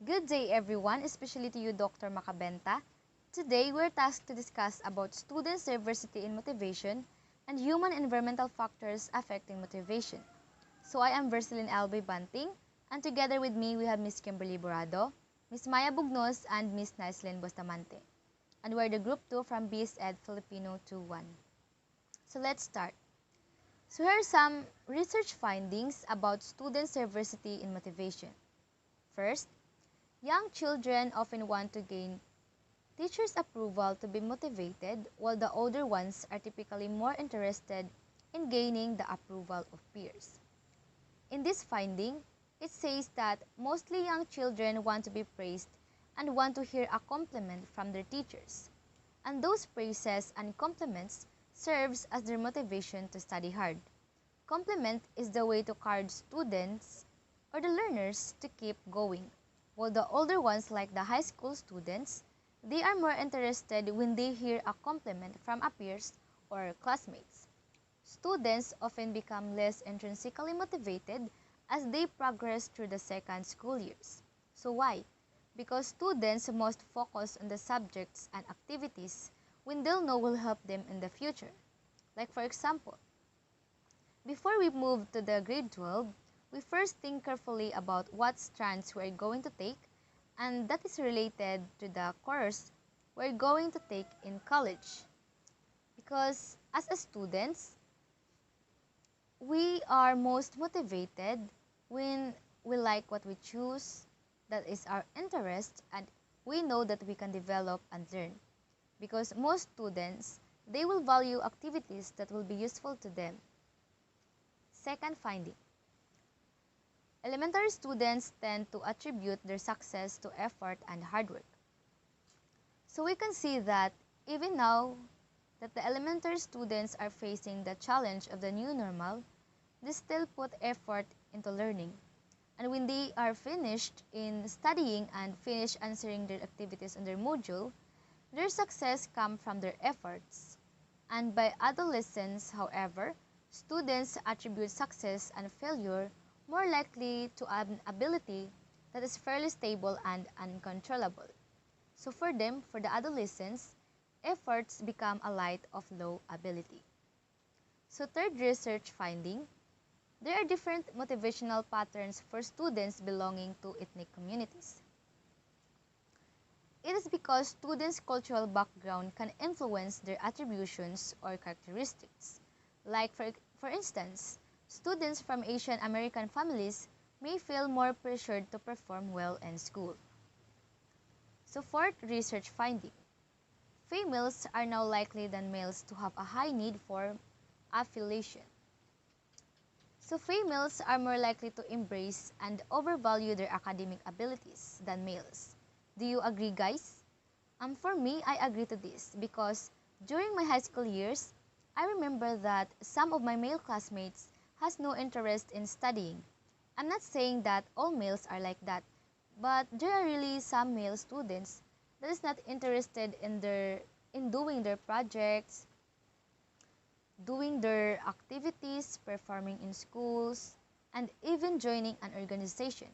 Good day everyone, especially to you Dr. Macabenta. Today we're tasked to discuss about students' diversity in motivation and human environmental factors affecting motivation. So I am Verceline Albe Banting, and together with me we have Miss Kimberly Borado, Miss Maya Bugnos, and Miss Naislin Bustamante. And we're the Group 2 from BS Ed Filipino 2-1. So let's start. So here are some research findings about students' diversity in motivation. First, young children often want to gain teachers' approval to be motivated, while the older ones are typically more interested in gaining the approval of peers. In this finding, it says that mostly young children want to be praised and want to hear a compliment from their teachers. And those praises and compliments serves as their motivation to study hard. Compliment is the way to encourage students or the learners to keep going. While the older ones, like the high school students, they are more interested when they hear a compliment from a peers or classmates. Students often become less intrinsically motivated as they progress through the second school years. So why? Because students must focus on the subjects and activities when they'll know will help them in the future. Like for example, before we move to the grade 12, we first think carefully about what strands we are going to take, and that is related to the course we're going to take in college. Because as a students, we are most motivated when we like what we choose, that is our interest, and we know that we can develop and learn. Because most students, they will value activities that will be useful to them. Second finding. Elementary students tend to attribute their success to effort and hard work. So we can see that even now that the elementary students are facing the challenge of the new normal, they still put effort into learning. And when they are finished in studying and finish answering their activities in their module, their success comes from their efforts. And by adolescence, however, students attribute success and failure more likely to an ability that is fairly stable and uncontrollable. So for them, for the adolescents, efforts become a light of low ability. So third research finding, there are different motivational patterns for students belonging to ethnic communities. It is because students' cultural background can influence their attributions or characteristics. Like for instance, students from Asian American families may feel more pressured to perform well in school. So fourth research finding, females are now likely than males to have a high need for affiliation. So females are more likely to embrace and overvalue their academic abilities than males. Do you agree, guys? For me, I agree to this because during my high school years, I remember that some of my male classmates has no interest in studying. I'm not saying that all males are like that, but there are really some male students that is not interested in doing their projects, doing their activities, performing in schools, and even joining an organization.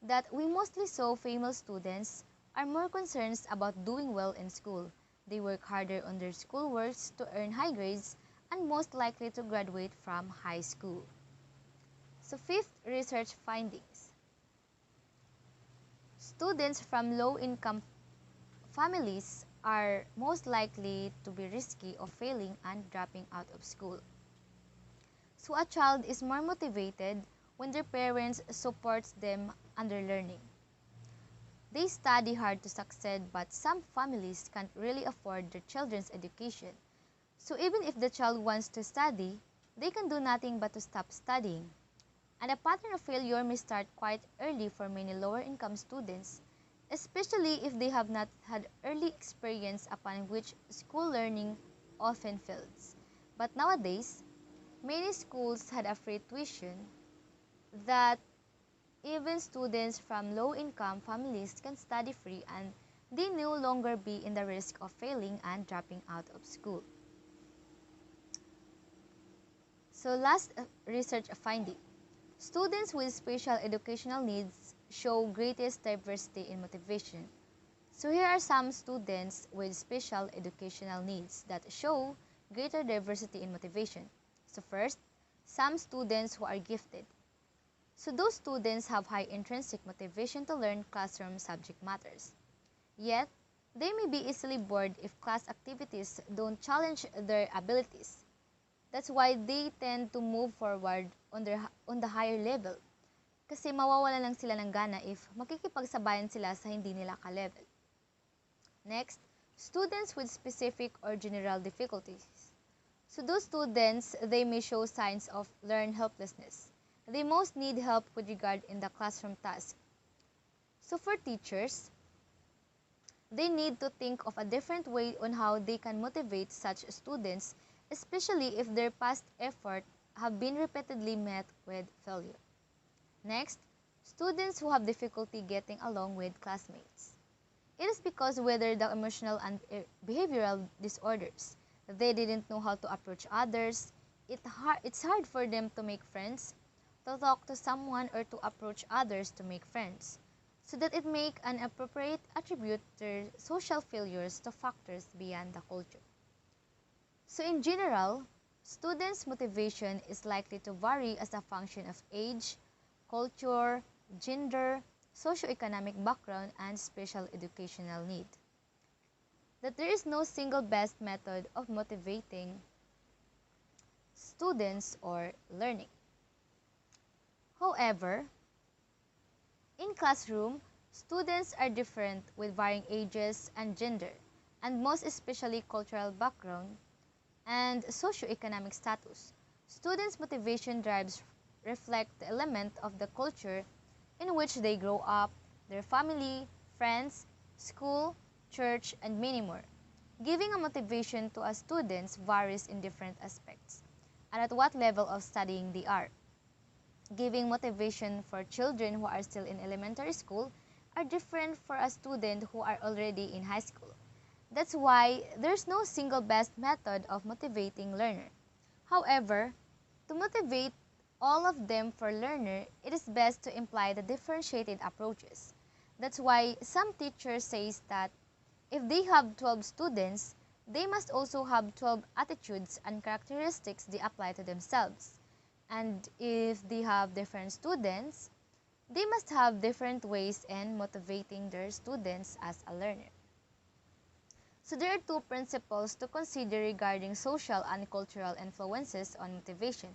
That we mostly saw female students are more concerned about doing well in school. They work harder on their schoolworks to earn high grades and most likely to graduate from high school. So fifth research findings. Students from low-income families are most likely to be risky of failing and dropping out of school. So a child is more motivated when their parents supports them under learning. They study hard to succeed, but some families can't really afford their children's education. So even if the child wants to study, they can do nothing but to stop studying. And a pattern of failure may start quite early for many lower income students, especially if they have not had early experience upon which school learning often fails. But nowadays, many schools had a free tuition that even students from low-income families can study free and they no longer be in the risk of failing and dropping out of school. So last research finding. Students with special educational needs show greatest diversity in motivation. So here are some students with special educational needs that show greater diversity in motivation. So first, some students who are gifted. So those students have high intrinsic motivation to learn classroom subject matters. Yet, they may be easily bored if class activities don't challenge their abilities. That's why they tend to move forward on the higher level. Kasi mawawala lang sila ng gana if makikipagsabayan sila sa hindi nila ka-level. Next, students with specific or general difficulties. So those students, they may show signs of learned helplessness. They most need help with regard in the classroom task. So for teachers, they need to think of a different way on how they can motivate such students, especially if their past effort have been repeatedly met with failure. Next, students who have difficulty getting along with classmates. It is because whether the emotional and behavioral disorders, they didn't know how to approach others, it's hard for them to make friends, to talk to someone or to approach others to make friends, so that it make an appropriate attribute their social failures to factors beyond the culture. So in general, students' motivation is likely to vary as a function of age, culture, gender, socioeconomic background, and special educational need. That there is no single best method of motivating students or learning. However, in classroom, students are different with varying ages and gender, and most especially cultural background and socioeconomic status. Students' motivation drives reflect the element of the culture in which they grow up, their family, friends, school, church, and many more. Giving a motivation to a students varies in different aspects and at what level of studying they are. Giving motivation for children who are still in elementary school are different for a student who are already in high school. That's why there's no single best method of motivating learner. However, to motivate all of them for learner, it is best to imply the differentiated approaches. That's why some teachers say that if they have 12 students, they must also have 12 attitudes and characteristics they apply to themselves. And if they have different students, they must have different ways in motivating their students as a learner. So there are two principles to consider regarding social and cultural influences on motivation.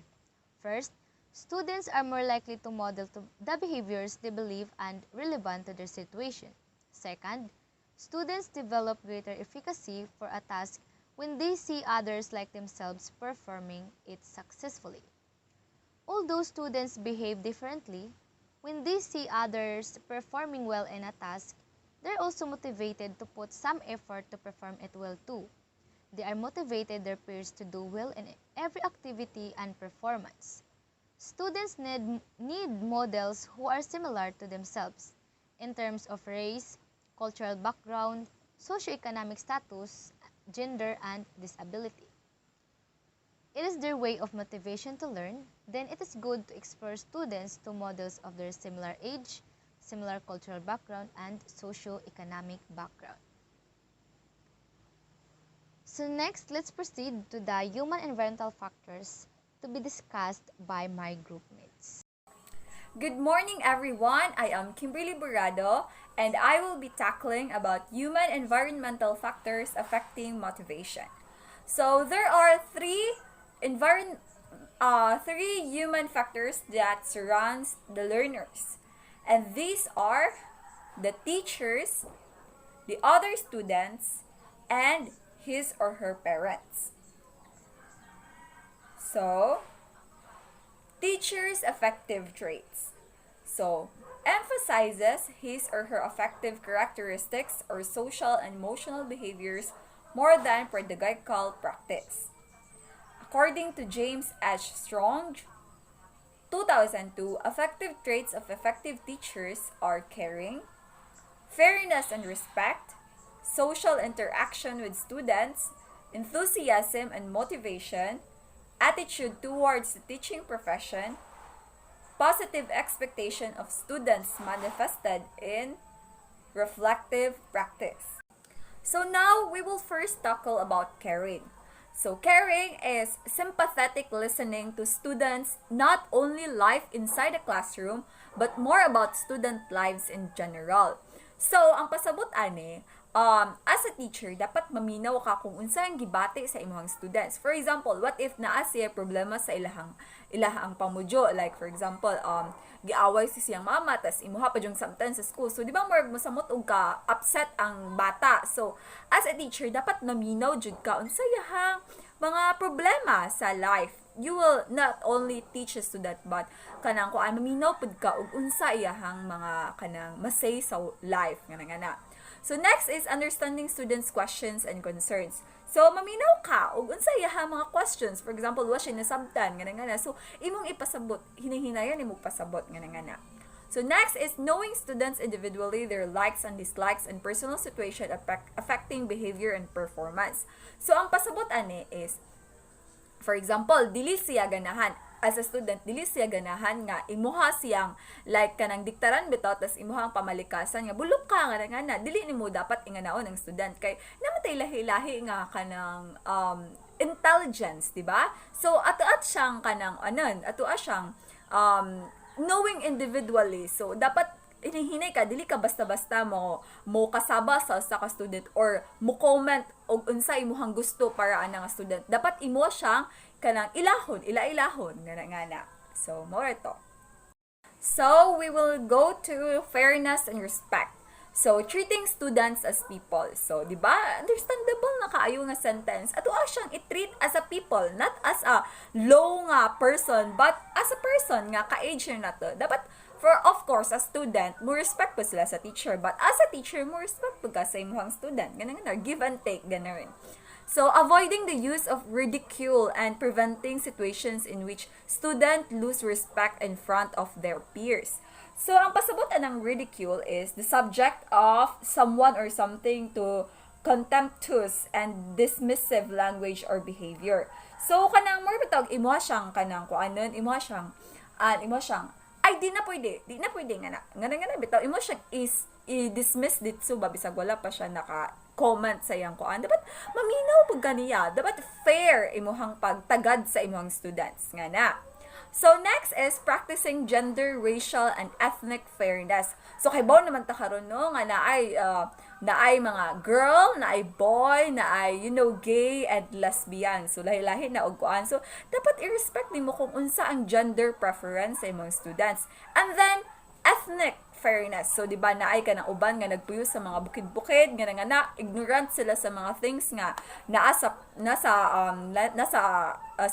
First, students are more likely to model the behaviors they believe and relevant to their situation. Second, students develop greater efficacy for a task when they see others like themselves performing it successfully. Although students behave differently, when they see others performing well in a task, they're also motivated to put some effort to perform it well too. They are motivated their peers to do well in every activity and performance. Students need models who are similar to themselves in terms of race, cultural background, socioeconomic status, gender, and disability. It is their way of motivation to learn, then it is good to explore students to models of their similar age, similar cultural background, and socio-economic background. So next, let's proceed to the human environmental factors to be discussed by my groupmates. Good morning everyone, I am Kimberly Burrado and I will be tackling about human environmental factors affecting motivation. So there are three human factors that surrounds the learners. And these are the teachers, the other students, and his or her parents. So, teacher's affective traits. So, emphasizes his or her affective characteristics or social and emotional behaviors more than pedagogical practice. According to James H. Strong, 2002, affective traits of effective teachers are caring, fairness and respect, social interaction with students, enthusiasm and motivation, attitude towards the teaching profession, positive expectation of students manifested in reflective practice. So now we will first tackle about caring. So caring is sympathetic listening to students, not only life inside the classroom, but more about student lives in general. So, ang pasabot ani, as a teacher, dapat maminaw ka kung unsa ang gibati sa imong students. For example, what if naa siya problema sa ilahang pamudyo? Like, for example, giaway si siyang mama, tas imuha pa yung sometimes sa school. So, di ba more masamot og ka upset ang bata? So, as a teacher, dapat maminaw jud ka unsa yahang mga problema sa life. You will not only teach a student, but kanang kung maminaw pud ka og unsa iyahang mga kanang masay sa life nga. So next is understanding students' questions and concerns. So maminaw ka og unsa iyahang mga questions. For example, wa siya nasabtan nga. So imong ipasabot, hinahinayan imong pasabot nga. So next is knowing students individually, their likes and dislikes and personal situation affecting behavior and performance. So ang pasabot ani is, for example, dili siya ganahan as a student, dili siya ganahan nga imuha siyang like kanang diktaran bitaw tas imuha ang pamalikasan nga bulok ka nga dili nimo dapat inganaon ang student kay namatay lahi-lahi nga kanang intelligence, di ba? So ato-at siyang kanang ato-at siyang knowing individually. So dapat hinihinay ka, dili ka basta-basta mo kasaba sa usa ka student or mo comment og unsa imong gusto para anang student. Dapat imo siyang kanang ilahon nga. So more to. So we will go to fairness and respect. So treating students as people. So di ba understandable na kaayo nga sentence. Ato siyang i-treat as a people, not as a low nga person, but as a person nga ka-age na to. Dapat for of course, as student, mo respect po sila sa teacher. But as a teacher, mo respect po ka sa imong student. Ganun, give and take, ganun. So, avoiding the use of ridicule and preventing situations in which student lose respect in front of their peers. So, ang pasabutan ng ridicule is the subject of someone or something to contemptuous and dismissive language or behavior. So, kanang more bitog, imo siyang kanang kuanon, imo siyang ay di na pwede nga bitaw imo siya is i-dismiss dito ba bisag wala pa siya naka-comment sa iyang kuan. Dapat maminaw pud kaniya, dapat fair imuhang pagtagad sa imong students nga. So next is practicing gender, racial and ethnic fairness. So kay bawo naman ta karon no nga naay mga girl, naay boy, naay gay and lesbian. So lahi-lahi na og kuan. So dapat i-respect nimo kung unsa ang gender preference sa imong students. And then ethnic fairness. So di ba naay ka ng uban nga nagpuyo sa mga bukid-bukid nga ignorant sila sa mga things nga nasa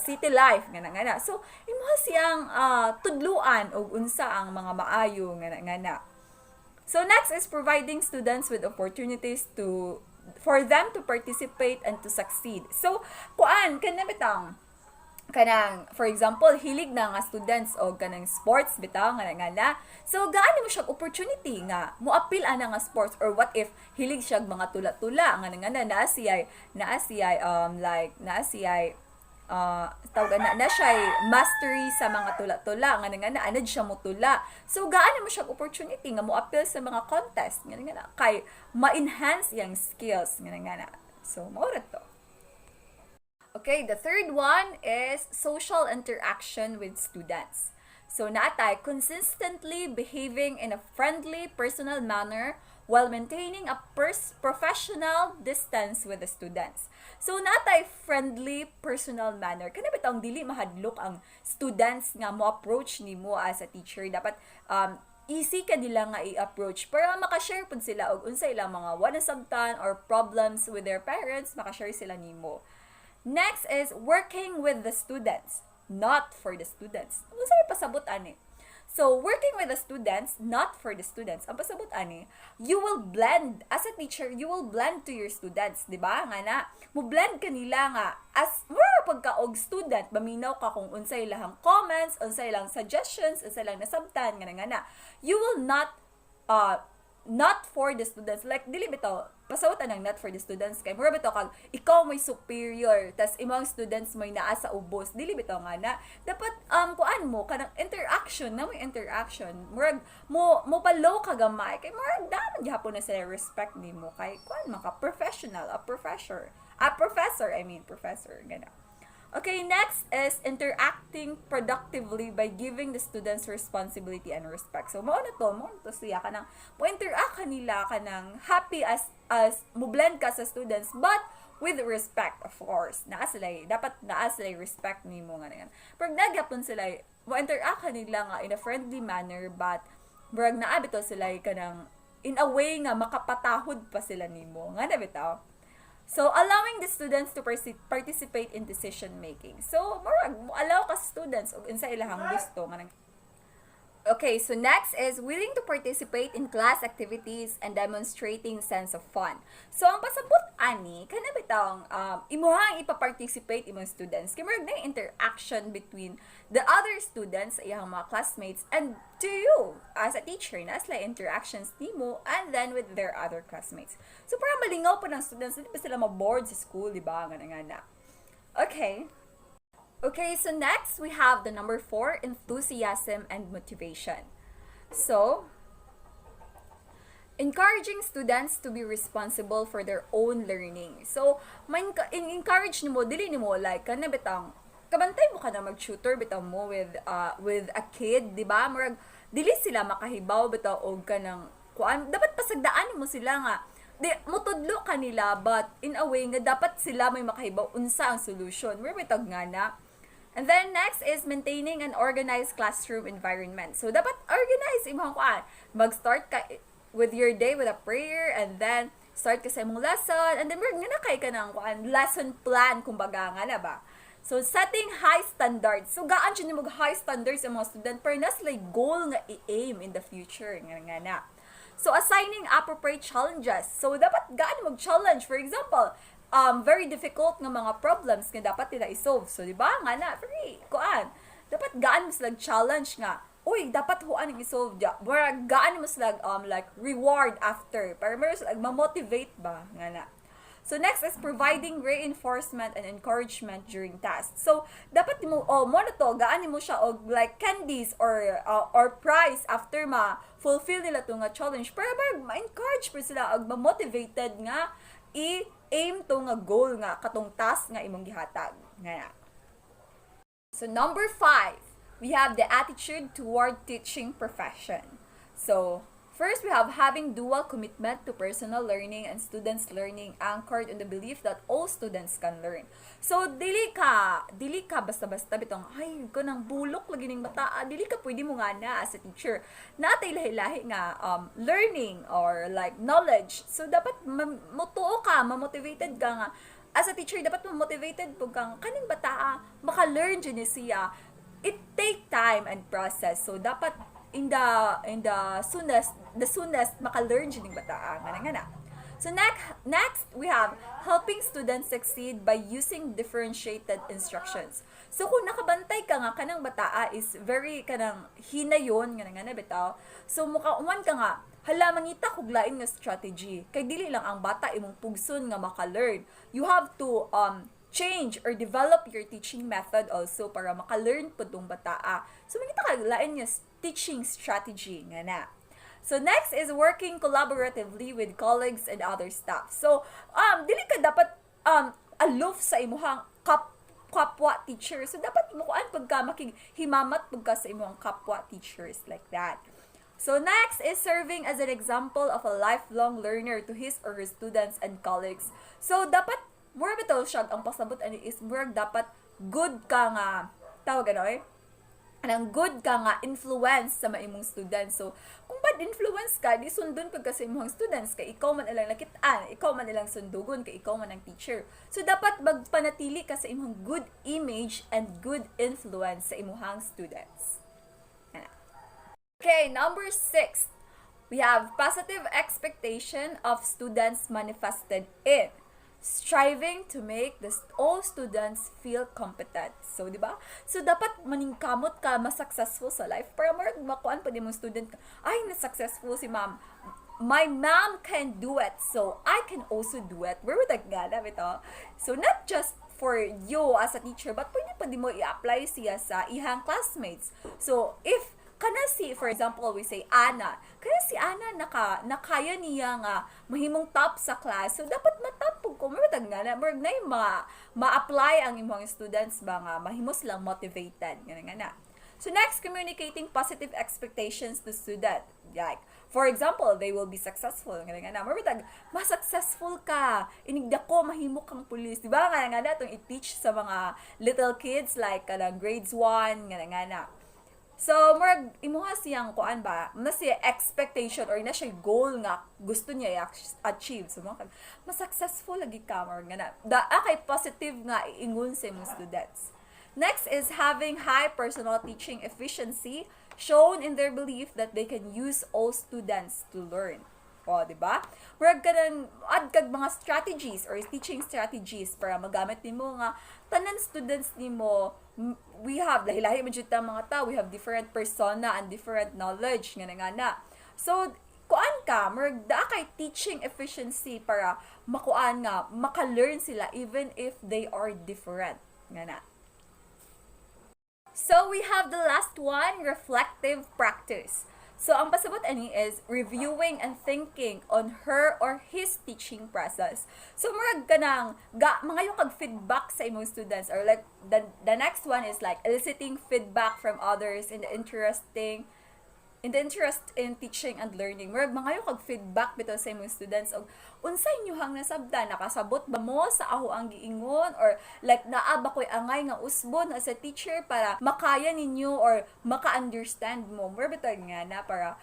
city life nga. So imuha siyang tudluan og unsa ang mga maayo nga. So next is providing students with opportunities for them to participate and to succeed. So kuan kanang for example hilig na nga students o kanang sports bitaw nga. So gaano mo siya opportunity nga mo appeal ana nga sports, or what if hilig siya mga tula-tula nga naa siyay tawag na siya mastery sa mga tula-tula nga anad siya mo tula. So gaano mo siya opportunity nga mo appeal sa mga contest nga kay ma-enhance yang skills nga. So mao to. Okay, the third one is social interaction with students. So natay consistently behaving in a friendly, personal manner while maintaining a professional distance with the students. So natay friendly, personal manner. Kana bitong dili mahadlok ang students nga mo approach nimo as a teacher. Dapat easy ka nila nga i-approach para makashare pud sila og unsa ilang mga wanasabtan or problems with their parents, makashare sila nimo. Next is working with the students, not for the students. Ano sa pasabot ani? So, working with the students, not for the students. Ang pasabot ani, you will blend, as a teacher, you will blend to your students, di ba? Nga na, mo blend kanila nga, as more pagka-og student, maminaw ka kung unsay ilang comments, unsay ilang suggestions, unsay ilang nasabtan, nga na. You will not not for the students. Like, dili bitaw, pasawatan ng not for the students. Kay, mura bitaw kag, ikaw may superior, tas imong students may naa sa ubos. Dili bitaw nga na. Dapat, kuan mo, kanang interaction, na may interaction. Murag, mo palow ka gamay. Kay, murag, daman gihapon na sila respect ni mo. Kay, kuan maka professional, a professor. Professor, gana. Okay, next is interacting productively by giving the students responsibility and respect. So, mo to siya ka nang, mo interact kanila ka nang happy as mo blend ka sa students, but with respect, of course. Dapat naa sila respect ni mo nga na yan. Pero nagyapon sila, mo interact kanila nga in a friendly manner, but brag naabito sila ka nang, in a way nga makapatahod pa sila nimo nga na bitaw. So, allowing the students to participate in decision making. So, murag, allow ka students og unsa ilahang gusto nga Okay, so next is willing to participate in class activities and demonstrating sense of fun. So, ang pasabot ani, kana bitawng imuhang ipa-participate imong students. Kay murag na interaction between the other students, iyang mga classmates, and to you as a teacher, na sila interactions nimo and then with their other classmates. So, para malingaw po ng students, hindi pa sila ma-bored sa school, di ba? Nga. Okay, so next we have the number 4, enthusiasm and motivation. So, encouraging students to be responsible for their own learning. So, encourage nimo, dili nimo like kana bitang kabantay mo ka na mag-tutor bitaw mo with a kid, di ba? Murag dili sila makahibaw bitaw og kanang kuan, dapat pasagdaan mo sila nga mutudlo kanila, but in a way nga dapat sila may makahibaw unsa ang solution. Mura bitag nga na. And then next is maintaining an organized classroom environment. So dapat organize imong kuan. Mag-start ka with your day with a prayer, and then start ka sa imong lesson, and then murag nga na kay ka ng kuan lesson plan kumbaga nga na ba. So setting high standards. So gaan siya nimo high standards sa mga student para nas like goal nga i-aim in the future nga na. So assigning appropriate challenges. So dapat gaan mag-challenge. For example, very difficult nga mga problems nga dapat nila i-solve. So, di ba? Nga na, kuan. Dapat gaan mo sila challenge nga. Uy, dapat huan ang i-solve dya. Gaan mo sila like reward after. Para meron sila ma-motivate ba? Nga na. So, next is providing reinforcement and encouragement during tasks. So, dapat mo, mo na to, gaan mo siya og like candies or prize after ma-fulfill nila to nga challenge. Para ma-encourage pa sila og ma-motivated nga aim to nga goal nga katong task nga imong gihatag nga. So number 5, we have the attitude toward teaching profession. So first, we have having dual commitment to personal learning and students' learning anchored in the belief that all students can learn. So, dili ka basta-basta bitong, ay, ko nang bulok lagi ning bata, dili ka pwede mo nga na as a teacher. Natay lahi-lahi nga learning or like knowledge. So, dapat motuo ka, ma-motivated ka nga. As a teacher, dapat ma-motivated po kang kaning bata, maka-learn dyan siya. It take time and process. So, dapat in the soonest maka-learn dyan yung bata nga na. So next we have helping students succeed by using differentiated instructions. So kung nakabantay ka nga kanang bata is very kanang hinayon nga na bitaw. So mukauman ka nga hala mangita kog lain nga strategy kay dili lang ang bata imong pugson nga maka-learn. You have to change or develop your teaching method also para maka-learn po tong bata. So mangita ka lain nga teaching strategy nga na. So next is working collaboratively with colleagues and other staff. So dili ka dapat aloof sa imuhang kapwa teacher. So dapat mo kuan pagka makighimamat pagka sa imuhang kapwa teachers like that. So next is serving as an example of a lifelong learner to his or her students and colleagues. So dapat mura bitaw siya ang pasabot ani is murag dapat good ka nga tawag ano anang good ka nga influence sa maimong students. So, kung bad influence ka, di sundon pag kasi imong students, kay ikaw man ilang nakitaan, ikaw man ilang sundugon, kay ikaw man ang teacher. So, dapat magpanatili ka sa imong good image and good influence sa imong students. Okay, number 6. We have positive expectation of students manifested in striving to make all students feel competent. So, di ba? So, dapat maningkamot ka, mas successful sa life. Para makuan pa din mong student ka, ay, na-successful si ma'am. my mom can do it, so I can also do it. Where would that gana bito? So, not just for you as a teacher, but pwede pa di mo i-apply siya sa ihang classmates. So, if kana si, for example, we say Ana, kaya si Ana nakaya niya nga mahimong top sa class, so dapat matapog ko, maratag nga na, marag na yung ma-apply ang imong students ba nga, mahimos lang motivated, nga na. So next, communicating positive expectations to student. Like, for example, they will be successful. Nga na, maratag, successful ka. Inigda ko, mahimo kang pulis. Diba nga na itong i-teach sa mga little kids, like, grades 1, nga na. So, murag imuha siyang kuan ba, na siya expectation or na siya goal nga gusto niya achieve. So, mas successful lagi ka, murag nga na. Kay positive nga iingon sa mga students. Next is having high personal teaching efficiency shown in their belief that they can use all students to learn. O, di ba? Murag ka nang add kag mga strategies or teaching strategies para magamit nimo nga tanan students nimo. We have lahi-lahi man jud ta mga tao, we have different persona and different knowledge nga na. So kuan ka, murag da kay teaching efficiency para makuan nga maka-learn sila even if they are different nga na. So we have the last one, reflective practice. So, ang pasabot ani is reviewing and thinking on her or his teaching process. So, murag ka nang, mga yung kag-feedback sa imong students, or like, the next one is like eliciting feedback from others in the interest in teaching and learning. Murag mga yung kag-feedback bitaw sa imong students og unsay inyohang nasabda, nakasabot ba mo sa ako ang giingon, or like naa ba koy angay nga usbon as a teacher para makaya ninyo or maka-understand mo. Murag bitaw nga na para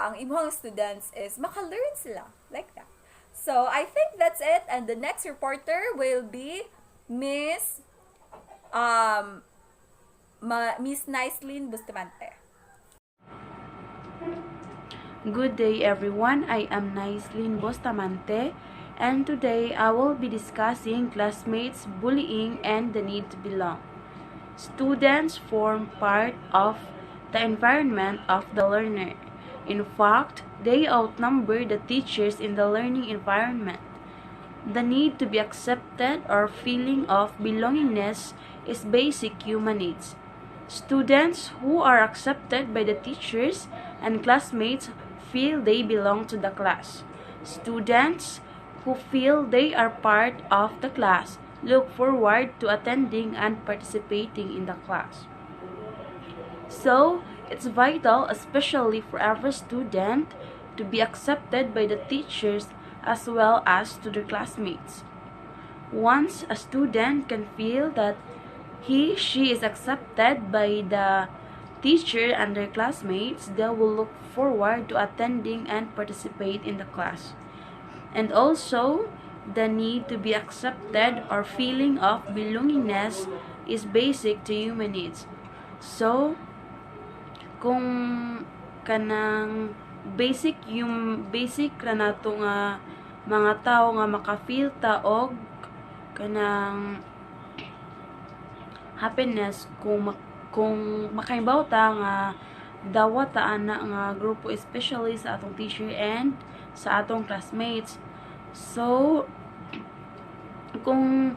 ang imong students is maka-learn sila like that. So I think that's it, and the next reporter will be Miss Nicelyn Bustamante. Good day everyone, I am Nicelyn Bustamante, and today I will be discussing classmates, bullying, and the need to belong. Students form part of the environment of the learner. In fact, they outnumber the teachers in the learning environment. The need to be accepted or feeling of belongingness is basic human needs. Students who are accepted by the teachers and classmates feel they belong to the class. Students who feel they are part of the class look forward to attending and participating in the class. So, it's vital, especially for every student, to be accepted by the teachers as well as to their classmates. Once a student can feel that she is accepted by the teacher and their classmates, they will look forward to attending and participate in the class. And also, the need to be accepted or feeling of belongingness is basic to human needs. So, kung kanang basic na nato nga mga tao nga maka-feel ta og kanang happiness kung makaibaw ta nga dawat ta ana nga grupo, especially sa atong teacher and sa atong classmates. So kung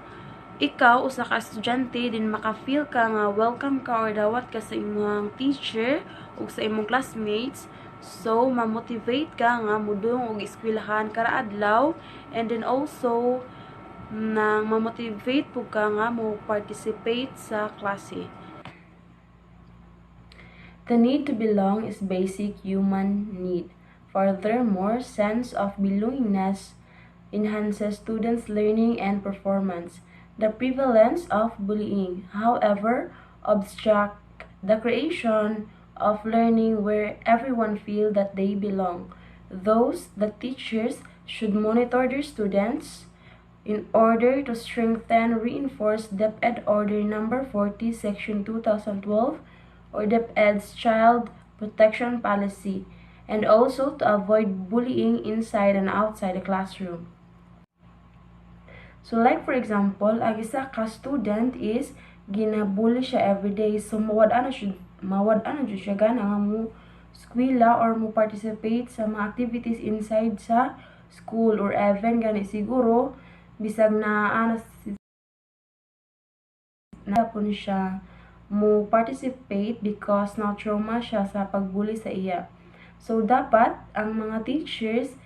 ikaw usa ka estudyante din maka-feel ka nga welcome ka or dawat ka sa imong teacher ug sa imong classmates, so ma-motivate ka nga mudong og eskwelahan kada adlaw, and then also nang ma-motivate pug ka nga mo participate sa klase. The need to belong is basic human need. Furthermore, sense of belongingness enhances students' learning and performance. The prevalence of bullying, however, obstructs the creation of learning where everyone feels that they belong. Thus, the teachers should monitor their students in order to strengthen, reinforce DepEd Order Number 40, Section 2012, or DepEd's Child Protection Policy, and also to avoid bullying inside and outside the classroom. So like for example, ang isa ka student is ginabully siya everyday, so mawad ano siya gana nga mo eskwela or mo participate sa mga activities inside sa school, or even gani siguro bisag na pun siya mo participate because na-trauma siya sa pagbuli sa iya. So, dapat ang mga teachers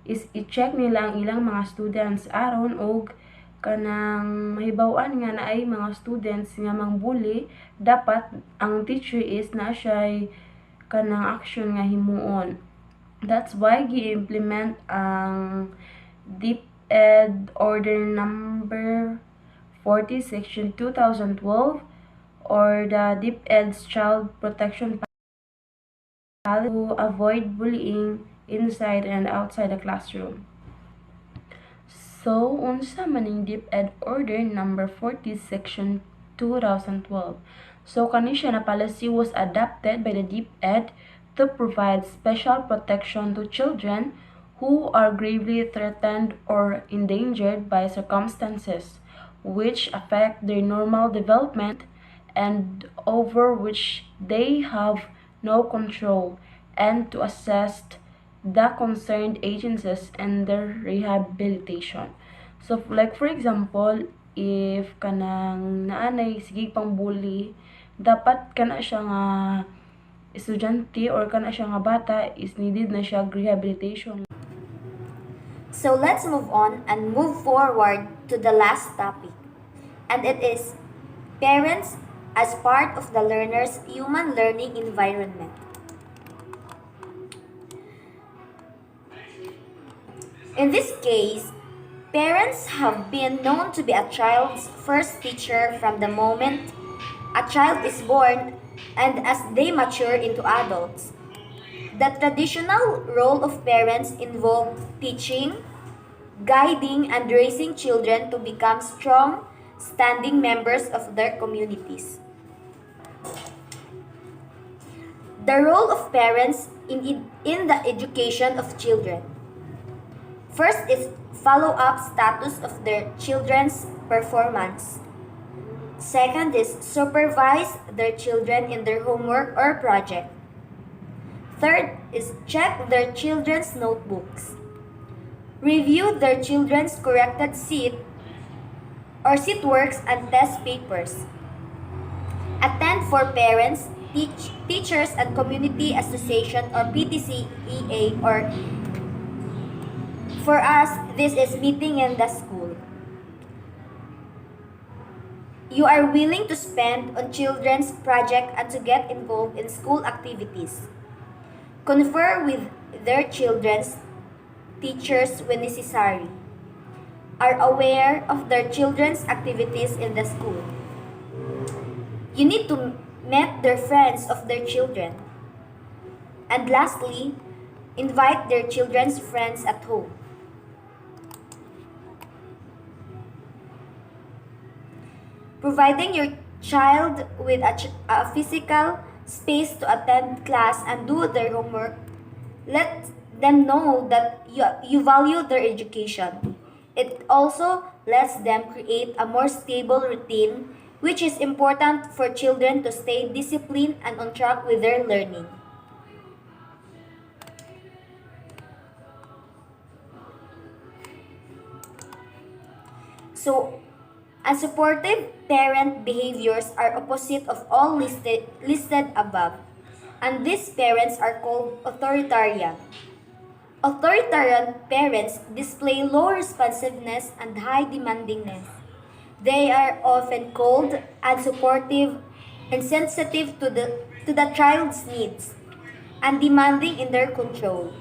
is i-check nila ang ilang mga students aron og kanang mahibaw-an nga na ay mga students nga mangbuli, dapat ang teacher is na siya kanang action nga himuon. That's why gi-implement ang DepEd Order number 40 Section 2012 or the DepEd's Child Protection Policy to avoid bullying inside and outside the classroom. So, unsa man ning DepEd Order number 40 Section 2012. So, kani siya na policy was adopted by the DepEd to provide special protection to children who are gravely threatened or endangered by circumstances which affect their normal development and over which they have no control, and to assess the concerned agencies and their rehabilitation. So, like for example, if kanang naanay sige pang bully, dapat kana siya nga estudyante or kana siya nga bata is needed na siya rehabilitation. So let's move on and move forward to the last topic. And it is parents as part of the learner's human learning environment. In this case, parents have been known to be a child's first teacher from the moment a child is born and as they mature into adults. The traditional role of parents involved teaching, guiding, and raising children to become strong, standing members of their communities. The role of parents in the education of children. First is follow-up status of their children's performance. Second is supervise their children in their homework or project. Third is check their children's notebooks. Review their children's corrected seat works and test papers. Attend for parents, teachers and community association or PTCEA, or for us, this is meeting in the school. You are willing to spend on children's project and to get involved in school activities. Confer with their children's teachers when necessary. Are aware of their children's activities in the school. You need to meet their friends of their children. And lastly, invite their children's friends at home. Providing your child with a physical space to attend class and do their homework, let them know that you value their education. It also lets them create a more stable routine, which is important for children to stay disciplined and on track with their learning. So, unsupportive parent behaviors are opposite of all listed above, and these parents are called authoritarian. Authoritarian parents display low responsiveness and high demandingness. They are often cold, unsupportive, insensitive to the child's needs, and demanding in their control.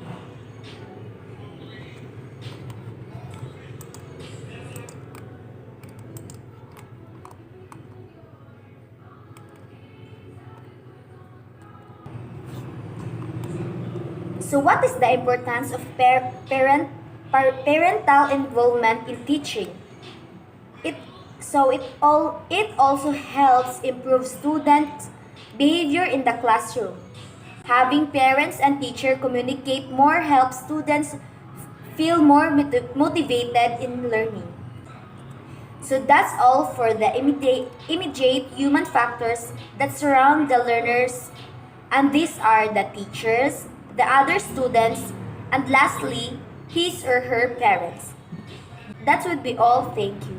So what is the importance of parental involvement in teaching? It also helps improve students' behavior in the classroom. Having parents and teachers communicate more helps students feel more motivated in learning. So that's all for the immediate human factors that surround the learner's And these are the teachers, the other students, and lastly, his or her parents. That would be all. Thank you.